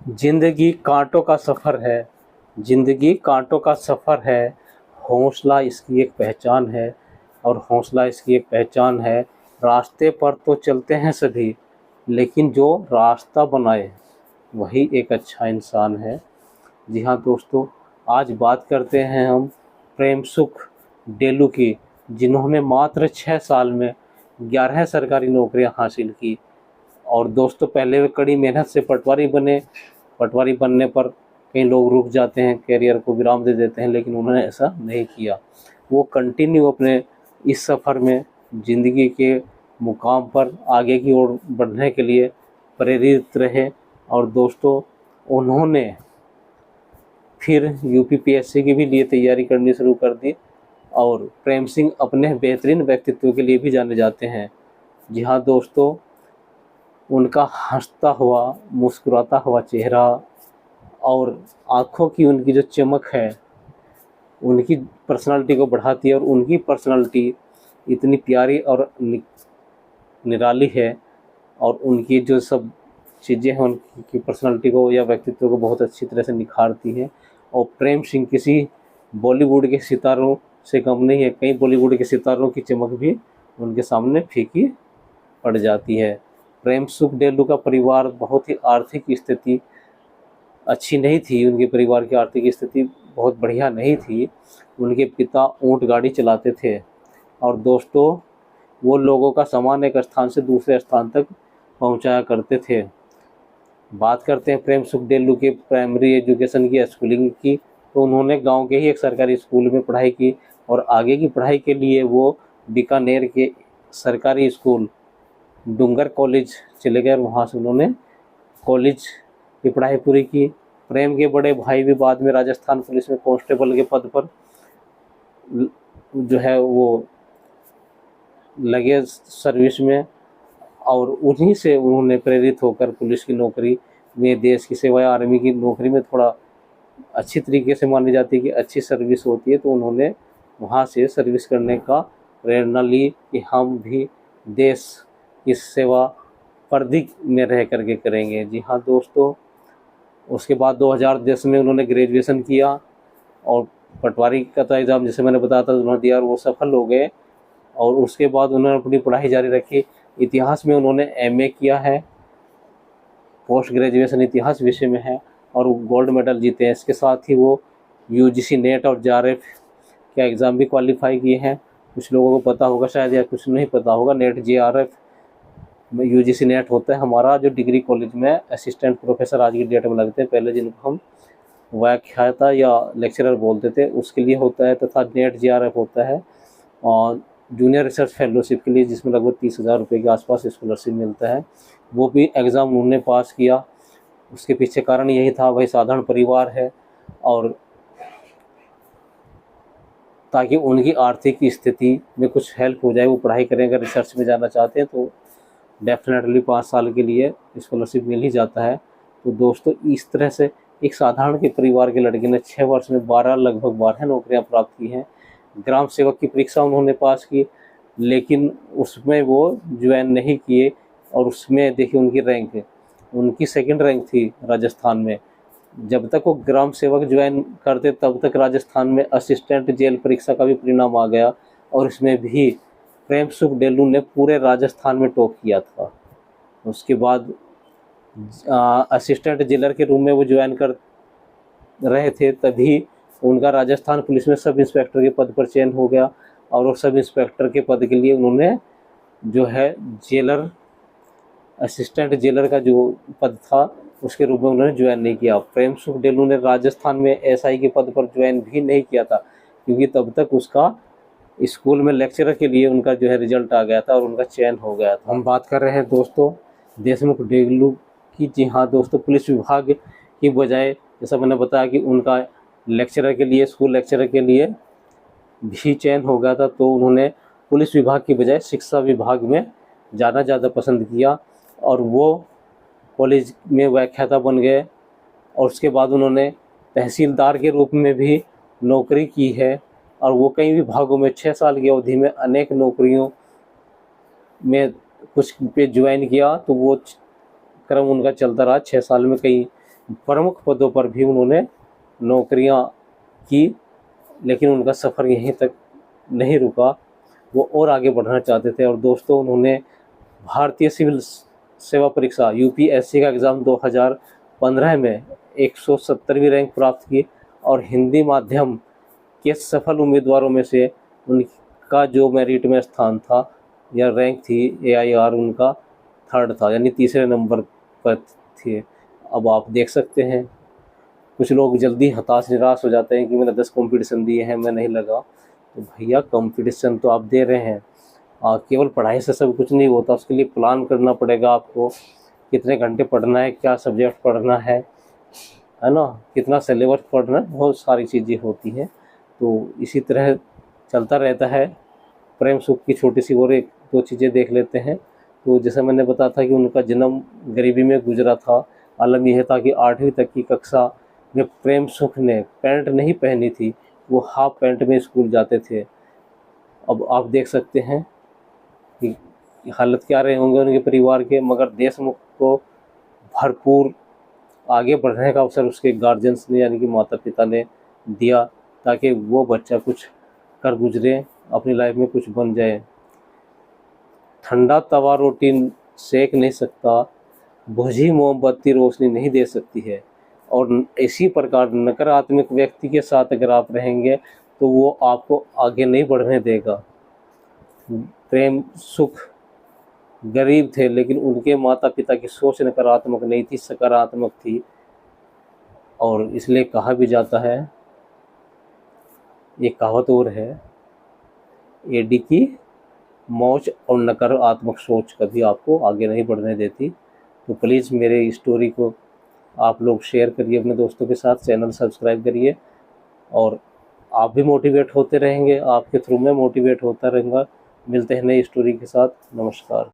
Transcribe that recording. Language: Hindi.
जिंदगी कांटों का सफ़र है। जिंदगी कांटों का सफ़र है। हौसला इसकी एक पहचान है। और हौसला इसकी एक पहचान है। रास्ते पर तो चलते हैं सभी, लेकिन जो रास्ता बनाए वही एक अच्छा इंसान है। जी हाँ दोस्तों, आज बात करते हैं हम प्रेम सुख डेलू की, जिन्होंने मात्र 6 साल में 11 सरकारी नौकरियां हासिल की। और दोस्तों, पहले वे कड़ी मेहनत से पटवारी बने। पटवारी बनने पर कई लोग रुक जाते हैं, करियर को विराम दे देते हैं, लेकिन उन्होंने ऐसा नहीं किया। वो कंटिन्यू अपने इस सफ़र में ज़िंदगी के मुकाम पर आगे की ओर बढ़ने के लिए प्रेरित रहे। और दोस्तों, उन्होंने फिर यूपीपीएससी की भी लिए तैयारी करनी शुरू कर दी। और प्रेम सिंह अपने बेहतरीन व्यक्तित्व के लिए भी जाने जाते हैं। जी हाँ दोस्तों, उनका हंसता हुआ मुस्कुराता हुआ चेहरा और आँखों की उनकी जो चमक है, उनकी पर्सनालिटी को बढ़ाती है। और उनकी पर्सनालिटी इतनी प्यारी और निराली है, और उनकी जो सब चीज़ें हैं उनकी पर्सनालिटी को या व्यक्तित्व को बहुत अच्छी तरह से निखारती हैं। और प्रेम सिंह किसी बॉलीवुड के सितारों से कम नहीं है। कई बॉलीवुड के सितारों की चमक भी उनके सामने फीकी पड़ जाती है। प्रेम सुख डेलू का परिवार बहुत ही आर्थिक स्थिति अच्छी नहीं थी। उनके परिवार की आर्थिक स्थिति बहुत बढ़िया नहीं थी। उनके पिता ऊंट गाड़ी चलाते थे। और दोस्तों, वो लोगों का सामान एक स्थान से दूसरे स्थान तक पहुंचाया करते थे। बात करते हैं प्रेम सुख डेलू के प्राइमरी एजुकेशन की, स्कूलिंग की, तो उन्होंने गांव के ही एक सरकारी स्कूल में पढ़ाई की। और आगे की पढ़ाई के लिए वो बीकानेर के सरकारी स्कूल डूंगर कॉलेज चले गए और वहाँ से उन्होंने कॉलेज की पढ़ाई पूरी की। प्रेम के बड़े भाई भी बाद में राजस्थान पुलिस में कांस्टेबल के पद पर जो है वो लगे सर्विस में। और उन्हीं से उन्होंने प्रेरित होकर पुलिस की नौकरी में, देश की सेवा या आर्मी की नौकरी में थोड़ा अच्छी तरीके से मानी जाती है कि अच्छी सर्विस होती है, तो उन्होंने वहाँ से सर्विस करने का प्रेरणा ली कि हम भी देश की सेवा वर्दी में रह करके करेंगे। जी हाँ दोस्तों, उसके बाद 2010 में उन्होंने ग्रेजुएशन किया। और पटवारी का तो एग्ज़ाम जैसे मैंने बताया था उन्होंने दिया और वो सफल हो गए। और उसके बाद उन्होंने अपनी पढ़ाई जारी रखी। इतिहास में उन्होंने एमए किया है, पोस्ट ग्रेजुएशन इतिहास विषय में है, और गोल्ड मेडल जीते हैं। इसके साथ ही वो यूजीसी नेट और जेआरएफ का एग्ज़ाम भी क्वालिफाई किए हैं। कुछ लोगों को पता होगा शायद, या कुछ नहीं पता होगा। नेट जेआरएफ में यूजीसी नेट होता है हमारा जो डिग्री कॉलेज में असिस्टेंट प्रोफेसर आज की डेट में लगते हैं, पहले जिनको हम व्याख्याता या लेक्चरर बोलते थे, उसके लिए होता है। तथा नेट जेआरएफ होता है और जूनियर रिसर्च फेलोशिप के लिए, जिसमें लगभग 30,000 रुपये के आसपास स्कॉलरशिप मिलता है। वो भी एग्ज़ाम उन्होंने पास किया। उसके पीछे कारण यही था, वही साधारण परिवार है, और ताकि उनकी आर्थिक स्थिति में कुछ हेल्प हो जाए, वो पढ़ाई करें। अगर रिसर्च में जाना चाहते हैं तो डेफिनेटली 5 साल के लिए स्कॉलरशिप मिल ही जाता है। तो दोस्तों, इस तरह से एक साधारण के परिवार के लड़के ने 6 वर्ष में लगभग 12 नौकरियां प्राप्त की हैं। ग्राम सेवक की परीक्षा उन्होंने पास की, लेकिन उसमें वो ज्वाइन नहीं किए। और उसमें देखिए उनकी सेकंड रैंक थी राजस्थान में। जब तक वो ग्राम सेवक ज्वाइन करते तब तक राजस्थान में असिस्टेंट जेल परीक्षा का भी परिणाम आ गया, और इसमें भी प्रेम सुख डेलू ने पूरे राजस्थान में टॉप किया था। उसके बाद असिस्टेंट जेलर के रूम में वो ज्वाइन कर रहे थे, तभी उनका राजस्थान पुलिस में सब इंस्पेक्टर के पद पर चयन हो गया। और वो सब इंस्पेक्टर के पद के लिए उन्होंने जो है जेलर, असिस्टेंट जेलर का जो पद था उसके रूप में उन्होंने ज्वाइन नहीं किया। प्रेम सुख डेलू ने राजस्थान में एसआई के पद पर ज्वाइन भी नहीं किया था, क्योंकि तब तक उसका स्कूल में लेक्चरर के लिए उनका जो है रिजल्ट आ गया था और उनका चयन हो गया था। हम बात कर रहे हैं दोस्तों देशमुख डेलू की। जी हाँ दोस्तों, पुलिस विभाग की बजाय, जैसा मैंने बताया कि उनका लेक्चरर के लिए, स्कूल लेक्चरर के लिए भी चयन हो गया था, तो उन्होंने पुलिस विभाग की बजाय शिक्षा विभाग में जाना ज़्यादा पसंद किया। और वो कॉलेज में व्याख्याता बन गए। और उसके बाद उन्होंने तहसीलदार के रूप में भी नौकरी की है। और वो कई विभागों में 6 साल की अवधि में अनेक नौकरियों में कुछ पे ज्वाइन किया, तो वो क्रम उनका चलता रहा। 6 साल में कई प्रमुख पदों पर भी उन्होंने नौकरियां की, लेकिन उनका सफ़र यहीं तक नहीं रुका, वो और आगे बढ़ना चाहते थे। और दोस्तों, उन्होंने भारतीय सिविल सेवा परीक्षा यूपीएससी का एग्ज़ाम 2015 में 170वीं रैंक प्राप्त की, और हिंदी माध्यम के सफल उम्मीदवारों में से उनका जो मेरिट में स्थान था या रैंक थी, AIR उनका 3rd था, यानी तीसरे नंबर पर थे। अब आप देख सकते हैं, कुछ लोग जल्दी हताश निराश हो जाते हैं कि मैंने 10 कंपटीशन दिए हैं, मैं नहीं लगा। तो भैया, कंपटीशन तो आप दे रहे हैं, केवल पढ़ाई से सब कुछ नहीं होता, उसके लिए प्लान करना पड़ेगा आपको, कितने घंटे पढ़ना है, क्या सब्जेक्ट पढ़ना है ना, कितना सिलेबस पढ़ना है, बहुत सारी चीज़ें होती हैं। तो इसी तरह चलता रहता है। प्रेम सुख की छोटी सी और एक दो चीज़ें देख लेते हैं। तो जैसा मैंने बताया था कि उनका जन्म गरीबी में गुजरा था। आलम यह था कि 8वीं तक की कक्षा में प्रेम सुख ने पैंट नहीं पहनी थी, वो हाफ पैंट में स्कूल जाते थे। अब आप देख सकते हैं कि हालत क्या रहे होंगे उनके परिवार के, मगर देशमुख को भरपूर आगे बढ़ने का अवसर उसके गार्जियंस ने, यानी कि माता पिता ने दिया, ताकि वो बच्चा कुछ कर गुजरे, अपनी लाइफ में कुछ बन जाए। ठंडा तवा रोटी सेक नहीं सकता, बुझी मोमबत्ती रोशनी नहीं दे सकती है। और इसी प्रकार नकारात्मक व्यक्ति के साथ अगर आप रहेंगे तो वो आपको आगे नहीं बढ़ने देगा। प्रेम सुख गरीब थे, लेकिन उनके माता पिता की सोच नकारात्मक नहीं थी, सकारात्मक थी। और इसलिए कहा भी जाता है, एक कहावत और है, एडी की मौज और नकारात्मक सोच कभी आपको आगे नहीं बढ़ने देती। तो प्लीज़ मेरे स्टोरी को आप लोग शेयर करिए अपने दोस्तों के साथ, चैनल सब्सक्राइब करिए, और आप भी मोटिवेट होते रहेंगे, आपके थ्रू मैं मोटिवेट होता रहूँगा। मिलते हैं नई स्टोरी के साथ। नमस्कार।